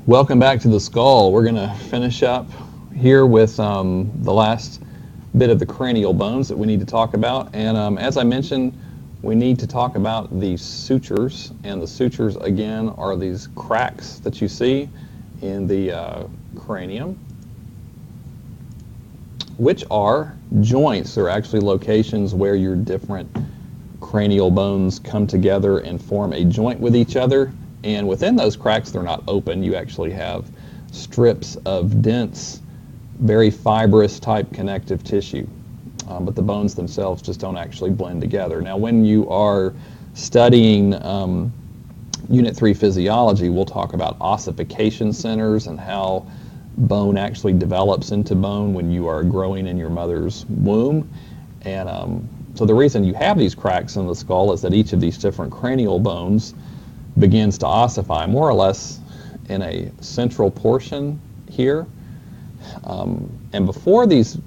Welcome back to the skull. We're going to finish up here with the last bit of the cranial bones that we need to talk about. And as I mentioned, we need to talk about the sutures. And the sutures, again, are these cracks that you see in the cranium, which are joints. They're actually locations where your different cranial bones come together and form a joint with each other. And within those cracks, they're not open. You actually have strips of dense, very fibrous type connective tissue. But the bones themselves just don't actually blend together. Now, when you are studying Unit 3 physiology, we'll talk about ossification centers and how bone actually develops into bone when you are growing in your mother's womb. And so the reason you have these cracks in the skull is that each of these different cranial bones begins to ossify more or less in a central portion here. And before these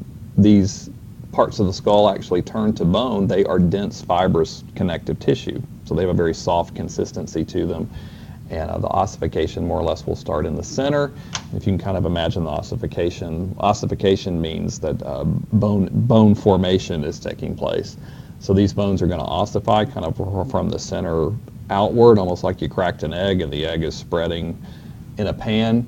parts of the skull actually turn to bone, they are dense fibrous connective tissue. So they have a very soft consistency to them. And the ossification more or less will start in the center. If you can kind of imagine the ossification means that bone formation is taking place. So these bones are going to ossify kind of from the center outward, almost like you cracked an egg and the egg is spreading in a pan.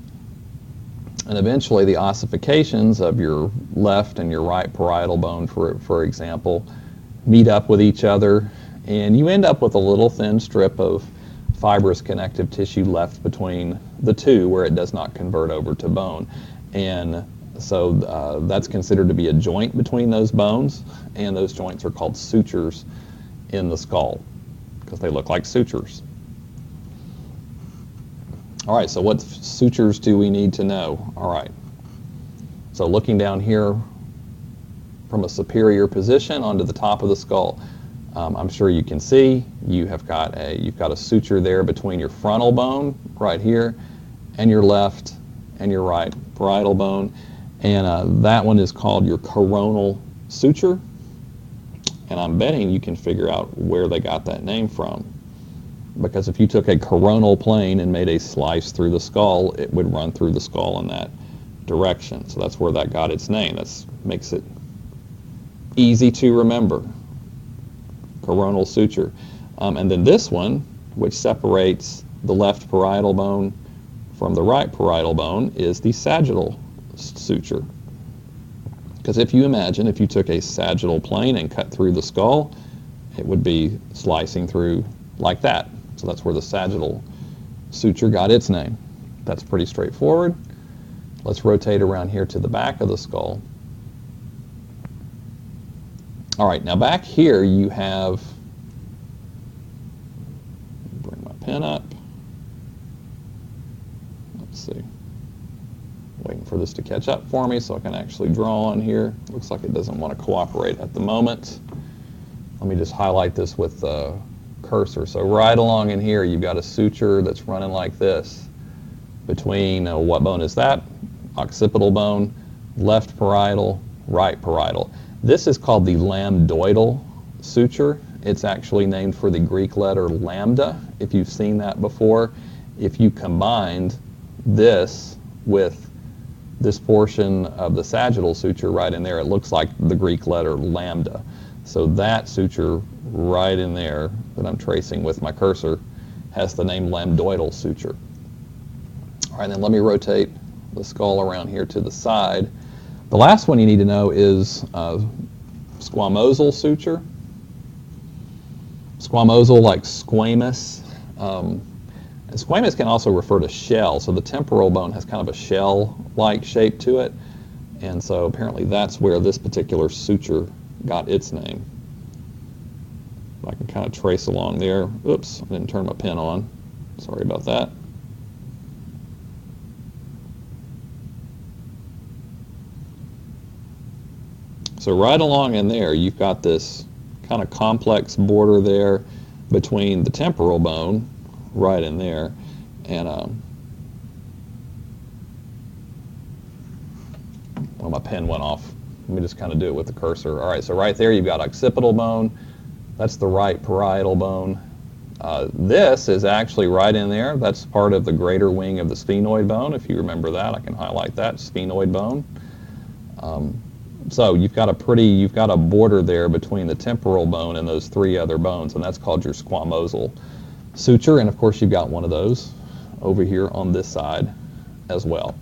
And eventually the ossifications of your left and your right parietal bone, for example, meet up with each other, and you end up with a little thin strip of fibrous connective tissue left between the two where it does not convert over to bone. And so that's considered to be a joint between those bones, and those joints are called sutures in the skull because they look like sutures. All right, so what sutures do we need to know? All right, so looking down here from a superior position onto the top of the skull, I'm sure you can see you've got a suture there between your frontal bone right here and your left and your right parietal bone, and that one is called your coronal suture. And I'm betting you can figure out where they got that name from. Because if you took a coronal plane and made a slice through the skull, it would run through the skull in that direction. So that's where that got its name. That makes it easy to remember. Coronal suture. And then this one, which separates the left parietal bone from the right parietal bone, is the sagittal suture. Because if you imagine, if you took a sagittal plane and cut through the skull, it would be slicing through like that. So that's where the sagittal suture got its name. That's pretty straightforward. Let's rotate around here to the back of the skull. All right, now back here you have, bring my pen up. Let's see. Waiting for this to catch up for me so I can actually draw on here. Looks like it doesn't want to cooperate at the moment. Let me just highlight this with the cursor. So right along in here you've got a suture that's running like this between, what bone is that? Occipital bone, left parietal, right parietal. This is called the lambdoidal suture. It's actually named for the Greek letter lambda, if you've seen that before. If you combined this with this portion of the sagittal suture right in there, it looks like the Greek letter lambda. So that suture right in there that I'm tracing with my cursor has the name lambdoidal suture. All right, then let me rotate the skull around here to the side. The last one you need to know is squamosal suture. Squamosal, like squamous. And squamous can also refer to shell. So the temporal bone has kind of a shell-like shape to it. And so apparently that's where this particular suture got its name. I can kind of trace along there. Oops, I didn't turn my pen on. Sorry about that. So right along in there, you've got this kind of complex border there between the temporal bone, right in there, and well, my pen went off. Let me just kind of do it with the cursor. All right, so right there you've got occipital bone. That's the right parietal bone. This is actually right in there. That's part of the greater wing of the sphenoid bone. If you remember that, I can highlight that, sphenoid bone. So you've got a border there between the temporal bone and those three other bones, and that's called your squamosal suture. And of course, you've got one of those over here on this side as well.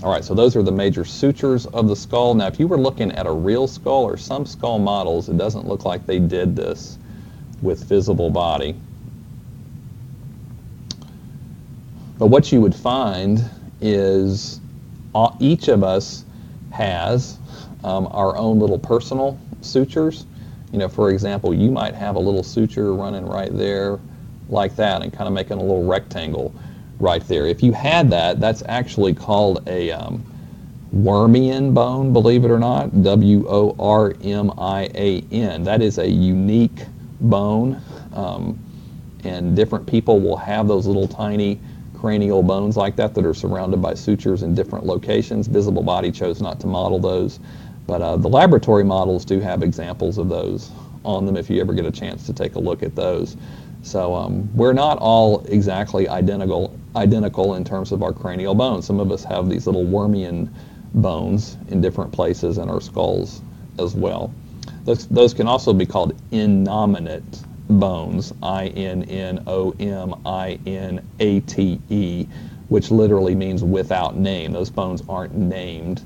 All right, so those are the major sutures of the skull. Now, if you were looking at a real skull or some skull models, it doesn't look like they did this with visible body. But what you would find is each of us has our own little personal sutures. You know, for example, you might have a little suture running right there like that and kind of making a little rectangle right there. If you had that, that's actually called a Wormian bone, believe it or not, W-O-R-M-I-A-N. That is a unique bone, and different people will have those little tiny cranial bones like that are surrounded by sutures in different locations. Visible body chose not to model those, but the laboratory models do have examples of those on them if you ever get a chance to take a look at those. So we're not all exactly identical in terms of our cranial bones. Some of us have these little Wormian bones in different places in our skulls as well. Those can also be called innominate bones, I-N-N-O-M-I-N-A-T-E, which literally means without name. Those bones aren't named.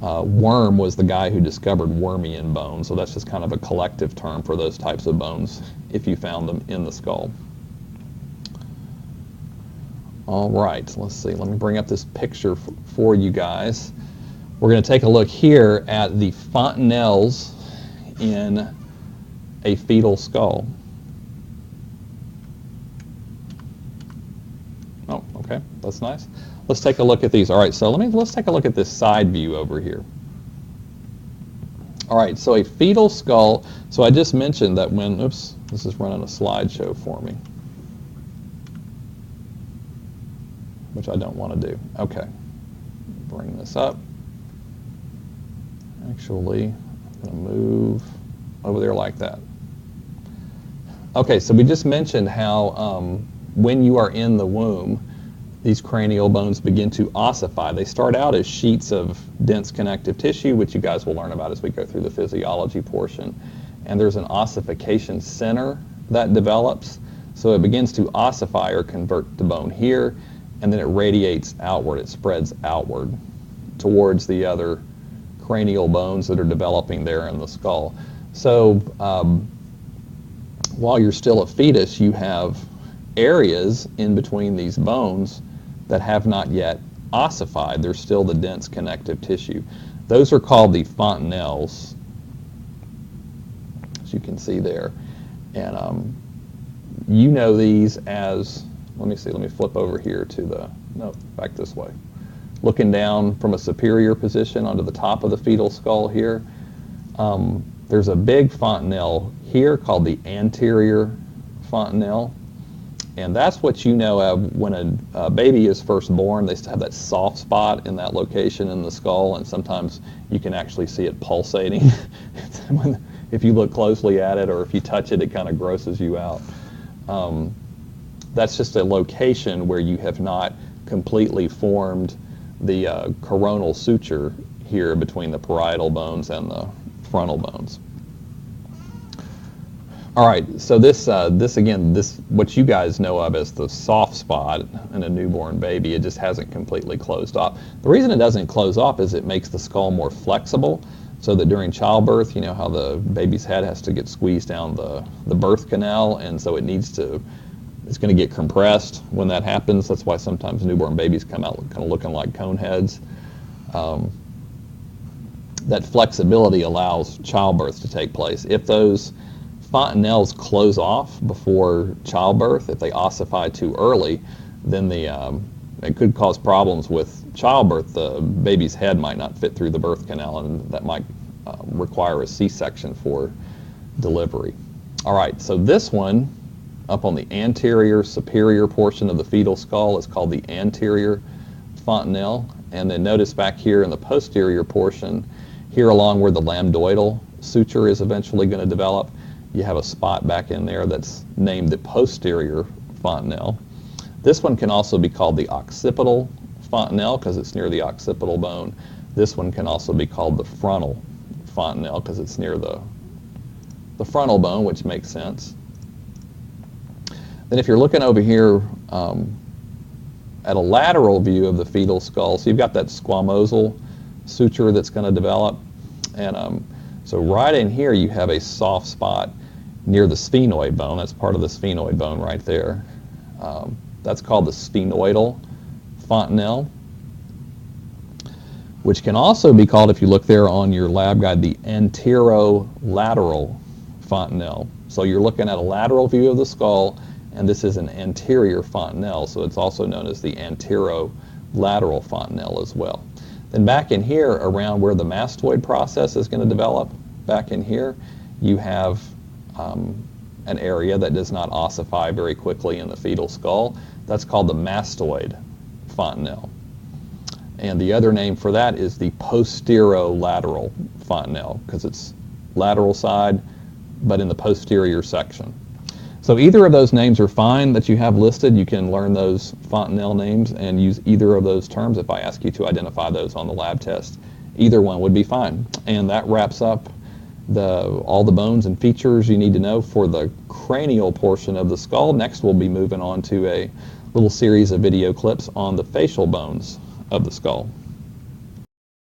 Worm was the guy who discovered Wormian bones, so that's just kind of a collective term for those types of bones if you found them in the skull. All right, let's see. Let me bring up this picture for you guys. We're going to take a look here at the fontanelles in a fetal skull. Oh, okay, that's nice. Let's take a look at these. All right, so let's take a look at this side view over here. All right, so a fetal skull. So I just mentioned that when, oops, this is running a slideshow for me, which I don't want to do. Okay, bring this up. Actually, I'm going to move over there like that. Okay, so we just mentioned how when you are in the womb, these cranial bones begin to ossify. They start out as sheets of dense connective tissue, which you guys will learn about as we go through the physiology portion. And there's an ossification center that develops. So it begins to ossify or convert to bone here, and then it radiates outward. It spreads outward towards the other cranial bones that are developing there in the skull. So while you're still a fetus, you have areas in between these bones that have not yet ossified. There's still the dense connective tissue. Those are called the fontanelles, as you can see there. And you know these as, let me flip over here to the, no, back this way. Looking down from a superior position onto the top of the fetal skull here, there's a big fontanelle here called the anterior fontanelle. And that's what you know of when a baby is first born. They have that soft spot in that location in the skull, and sometimes you can actually see it pulsating. If you look closely at it or if you touch it, it kind of grosses you out. That's just a location where you have not completely formed the coronal suture here between the parietal bones and the frontal bones. All right, so this what you guys know of as the soft spot in a newborn baby, it just hasn't completely closed off. The reason it doesn't close off is it makes the skull more flexible, so that during childbirth, you know how the baby's head has to get squeezed down the birth canal, and so it's going to get compressed when that happens. That's why sometimes newborn babies come out kind of looking like cone heads. That flexibility allows childbirth to take place. If those fontanelles close off before childbirth, if they ossify too early, then it could cause problems with childbirth. The baby's head might not fit through the birth canal, and that might require a C-section for delivery. All right, so this one up on the anterior superior portion of the fetal skull is called the anterior fontanelle, and then notice back here in the posterior portion, here along where the lambdoidal suture is eventually going to develop, you have a spot back in there that's named the posterior fontanelle. This one can also be called the occipital fontanelle because it's near the occipital bone. This one can also be called the frontal fontanelle because it's near the frontal bone, which makes sense. Then if you're looking over here at a lateral view of the fetal skull, so you've got that squamosal suture that's going to develop, and so right in here you have a soft spot near the sphenoid bone. That's part of the sphenoid bone right there. That's called the sphenoidal fontanelle, which can also be called, if you look there on your lab guide, the anterolateral fontanelle. So you're looking at a lateral view of the skull, and this is an anterior fontanelle, so it's also known as the anterolateral fontanelle as well. Then back in here, around where the mastoid process is going to develop, back in here, you have an area that does not ossify very quickly in the fetal skull. That's called the mastoid fontanelle. And the other name for that is the posterolateral fontanelle, because it's lateral side, but in the posterior section. So either of those names are fine that you have listed. You can learn those fontanelle names and use either of those terms if I ask you to identify those on the lab test. Either one would be fine. And that wraps up all the bones and features you need to know for the cranial portion of the skull. Next we'll be moving on to a little series of video clips on the facial bones of the skull.